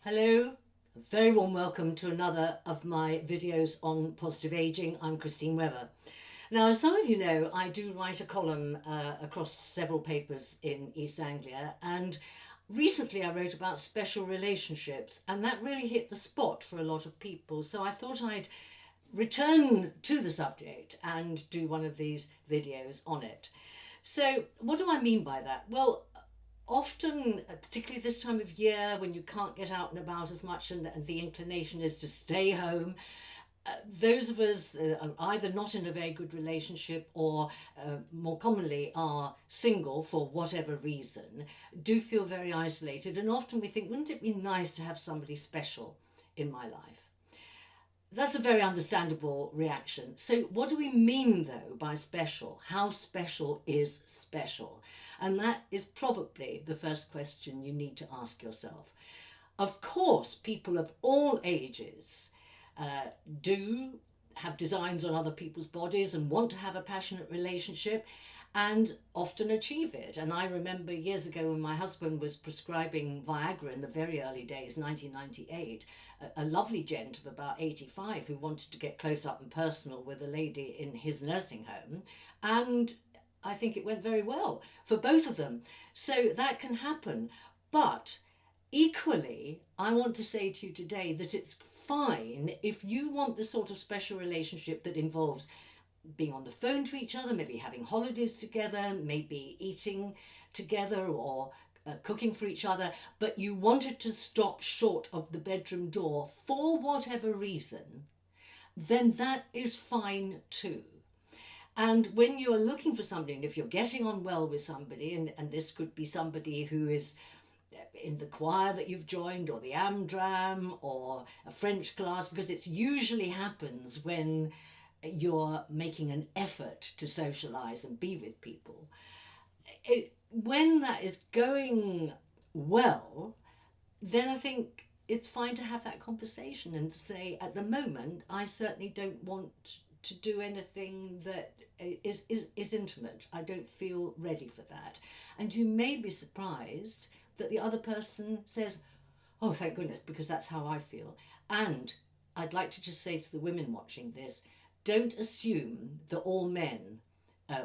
Hello, a very warm welcome to another of my videos on positive aging. I'm Christine Webber. Now, as some of you know, I do write a column across several papers in East Anglia, and recently I wrote about special relationships, and that really hit the spot for a lot of people. So I thought I'd return to the subject and do one of these videos on it. So, what do I mean by that? Well, often, particularly this time of year when you can't get out and about as much and the inclination is to stay home, those of us are either not in a very good relationship or more commonly are single for whatever reason, do feel very isolated. And often we think, wouldn't it be nice to have somebody special in my life? That's a very understandable reaction. So, what do we mean though by special? How special is special? And that is probably the first question you need to ask yourself. Of course, people of all ages do have designs on other people's bodies and want to have a passionate relationship and often achieve it. And I remember years ago when my husband was prescribing Viagra in the very early days, 1998, a lovely gent of about 85 who wanted to get close up and personal with a lady in his nursing home. And I think it went very well for both of them. So that can happen. But equally, I want to say to you today that it's fine if you want the sort of special relationship that involves being on the phone to each other, maybe having holidays together, maybe eating together or cooking for each other, but you wanted to stop short of the bedroom door for whatever reason, then that is fine too. And when you're looking for somebody, and if you're getting on well with somebody, and this could be somebody who is in the choir that you've joined or the Amdram or a French class, because it usually happens when you're making an effort to socialize and be with people. When that is going well, then I think it's fine to have that conversation and to say, at the moment, I certainly don't want to do anything that is intimate. I don't feel ready for that. And you may be surprised that the other person says, oh, thank goodness, because that's how I feel. And I'd like to just say to the women watching this, don't assume that all men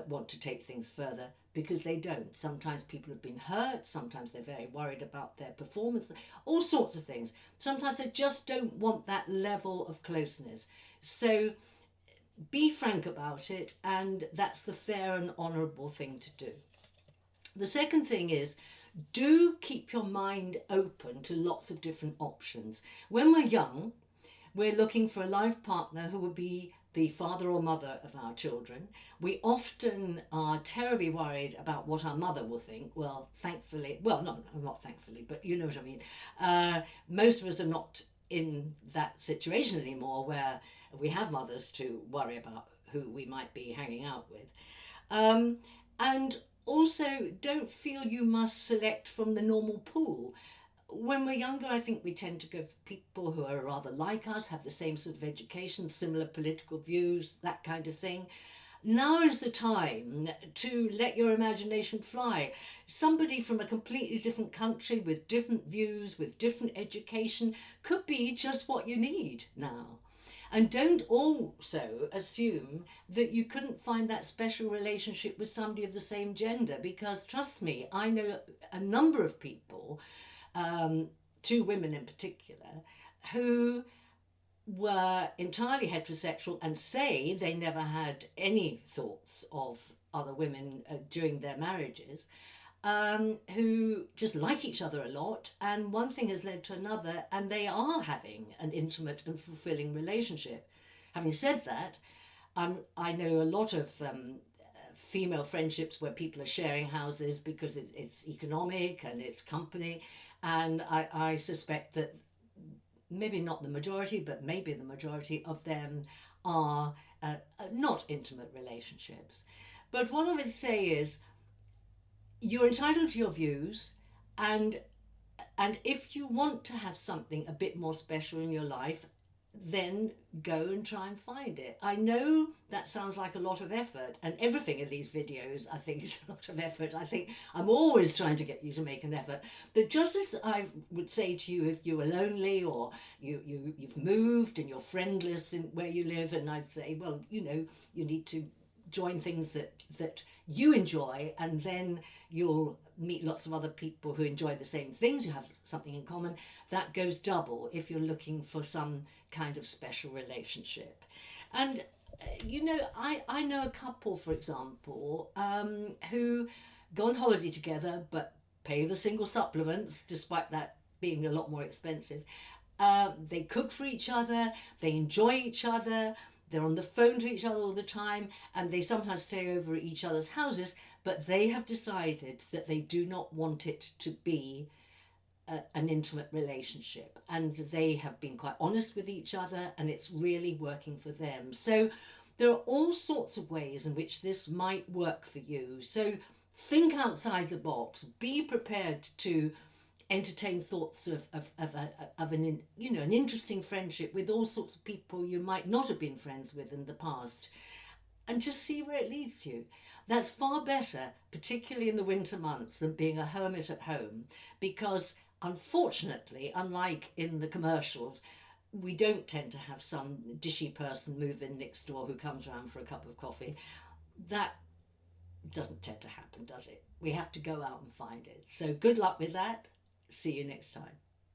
want to take things further, because they don't. Sometimes people have been hurt, sometimes they're very worried about their performance, all sorts of things. Sometimes they just don't want that level of closeness. So be frank about it, and that's the fair and honourable thing to do. The second thing is, do keep your mind open to lots of different options. When we're young, we're looking for a life partner who will be the father or mother of our children. We often are terribly worried about what our mother will think. Well, thankfully, well, no, not thankfully, but you know what I mean. Most of us are not in that situation anymore where we have mothers to worry about who we might be hanging out with. And also, don't feel you must select from the normal pool. When we're younger, I think we tend to go for people who are rather like us, have the same sort of education, similar political views, that kind of thing. Now is the time to let your imagination fly. Somebody from a completely different country with different views, with different education, could be just what you need now. And don't also assume that you couldn't find that special relationship with somebody of the same gender, because trust me, I know a number of people, two women in particular, who were entirely heterosexual and say they never had any thoughts of other women during their marriages, who just like each other a lot, and one thing has led to another, and they are having an intimate and fulfilling relationship. Having said that, I know a lot of female friendships where people are sharing houses because it's economic and it's company, and I suspect that maybe not the majority, but maybe the majority of them are not intimate relationships. But what I would say is, you're entitled to your views, and if you want to have something a bit more special in your life, then go and try and find it. I know that sounds like a lot of effort, and everything in these videos I think is a lot of effort. I think I'm always trying to get you to make an effort. But just as I would say to you, if you were lonely, or you've moved and you're friendless in where you live, and I'd say, well, you know, you need to join things that you enjoy, and then you'll meet lots of other people who enjoy the same things. You have something in common. That goes double if you're looking for some kind of special relationship. And you know, I know a couple, for example, who go on holiday together but pay the single supplements, despite that being a lot more expensive. They cook for each other, they enjoy each other, they're on the phone to each other all the time, and they sometimes stay over at each other's houses, but they have decided that they do not want it to be an intimate relationship, and they have been quite honest with each other, and it's really working for them. So there are all sorts of ways in which this might work for you. So think outside the box, be prepared to entertain thoughts of an, you know, an interesting friendship with all sorts of people you might not have been friends with in the past, and just see where it leads you. That's far better, particularly in the winter months, than being a hermit at home, because unfortunately, unlike in the commercials, we don't tend to have some dishy person move in next door who comes around for a cup of coffee. That doesn't tend to happen, does it? We have to go out and find it. So good luck with that. See you next time.